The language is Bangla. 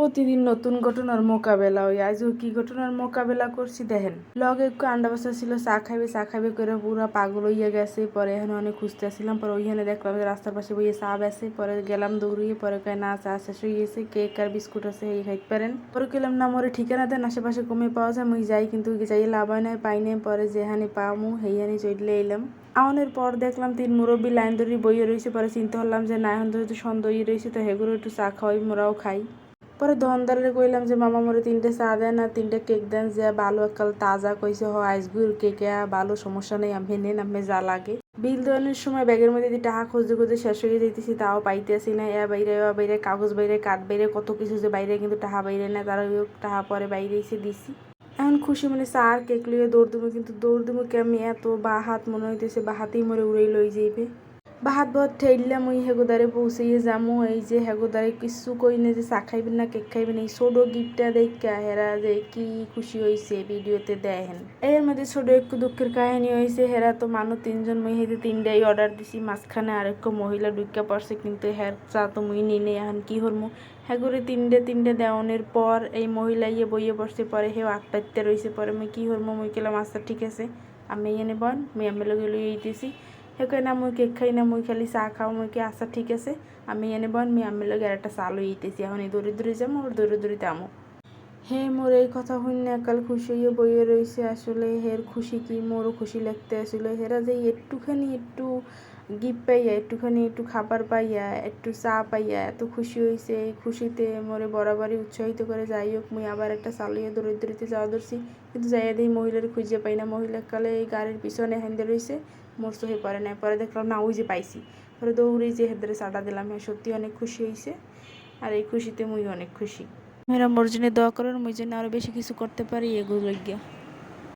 প্রতিদিন নতুন ঘটনার মোকাবেলা ওই আজও কি ঘটনার মোকাবেলা করছি দেখেন। লগে একটু আন্ডা বাসা ছিল, চা খাইবে করে পুরা পাগল হইয়া গেছে। পরে এখানে অনেক খুঁজতেছিলাম, পরে ওইখানে দেখলাম যে রাস্তার পাশে বইয়ে চা বেছে। পরে গেলাম দৌড়িয়ে, পরে কয় না চা শেষ হয়ে গেছে, কেক আর বিস্কুট আছে এই খাইতে পারেন। পরে গেলাম না মোরে ঠিকানা দেন, আশেপাশে কমে পাওয়া যায়, মুই যাই কিন্তু যাই লাভ হয় নাই, পাই নাই। পরে যেহানি পামু সেইহানি চলে এলাম। আউনের পর দেখলাম 3 মুরব্বী লাইন ধরে বইয়ে রয়েছে। পরে চিন্তা করলাম যে না এখন যেহেতু সন্ধ্যা হয়ে রয়েছে তো হেগুলো একটু চা খাওয়াই, মোরাও খাই। পরে দোকানদারে কইলাম যে মামা মোরে 3টে চা দেন আর 3টে কেক দেন, যে ভালো একাল তাজা। কইছে হ আইসগুর কেকে ভালো, সমস্যা নেই, আমি নেন আমি যা লাগে। বিল দেওয়ানোর সময় ব্যাগের মধ্যে দিয়ে টাকা খুঁজতে খুঁজতে শেষ হয়ে যাইতেছি, তাও পাইতেছি না। বাইরে কাগজ বাইরে, কাঠ বাইরে, কত কিছু যে বাইরে, কিন্তু টাকা বাইরে না। তারা টাকা পরে বাইরে এসে দিছি। এখন খুশি মানে চা আর কেক লইয়ে দৌড় দেবো, কিন্তু দৌড় দেবো কে আমি, এত বা হাত মনে হইতেছে বা হাতেই মরে উড়াই লই যাইবে। বাহাত বহুত ঠেললাম ওই হেগোদারে পৌঁছাইয়ে যামো। এই যে হেগোদারে কিছু কই না যে চা খাইবেন না কেক খাইবেন, এই ছোট গিফটটা দেখা হেরা যে কি খুশি হয়েছে ভিডিওতে দেখেন। এর মধ্যে ছোট একটু দুঃখের কাহিনী হয়েছে। হেরা তো মানুষ 3জন, মুই হেতে 3টাই অর্ডার দিছি। মাঝখানে আরেক মহিলা ঢুকা পড়ছে, কিন্তু হ্যার চা তো মুই নিই নেই। এখন কি হরমু, হ্যাগরে 3টে দেওয়ানোর পর এই মহিলা ইয়ে বইয়ে বসছে। পরে হেও আটপাইতে রয়েছে। পরে মুই কি হরমু, মুই কেলাম আচ্ছা ঠিক আছে আমি এনে বন, মুই আমি লগে লই আইতেছি। হে কয় না মুই কেক খাই না, মুই খালি চা খাও। মুই কি আচ্ছা ঠিক আছে আমি এনে বন, আমি লগে আর একটা চা লই আইতেছি। এখন এই দৌড়ে দৌড়ে যাবো, ওর দৌড়ে দৌড়ে যাবো। হে মোর এই কথা শুনে একাল খুশি হইয়া বইয়ে রয়েছে। আসলে হের খুশি কি মোরও খুশি লাগতে আসলে। হেরা যে একটু গিফট পাইয়া, একটু খাবার পাইয়া, একটু চা পাইয়া এত খুশি হয়েছে, এই খুশিতে মোরে বরাবরই উৎসাহিত করে। যাই হোক, মুই আবার একটা চা লইয়া দৌড়ে দৌড়িতে যাওয়া ধরছি, কিন্তু যাইয়া দিই মহিলার খুঁজে পাই না। মহিলা কালে এই গাড়ির পিছনে হেন্দে রয়েছে, মোর চোখে পড়ে নাই। পরে দেখলাম না ওই যে পাইছি, পরে দৌড়েই যে হেদারে চাটা দিলাম। হ্যাঁ সত্যি অনেক খুশি হয়েছে, আর এই খুশিতে মুই অনেক খুশি। মেয়েরা মোর জন্য দোয়া করেন, মুই যেন আরো বেশি কিছু করতে পারি এগুলো গিয়া।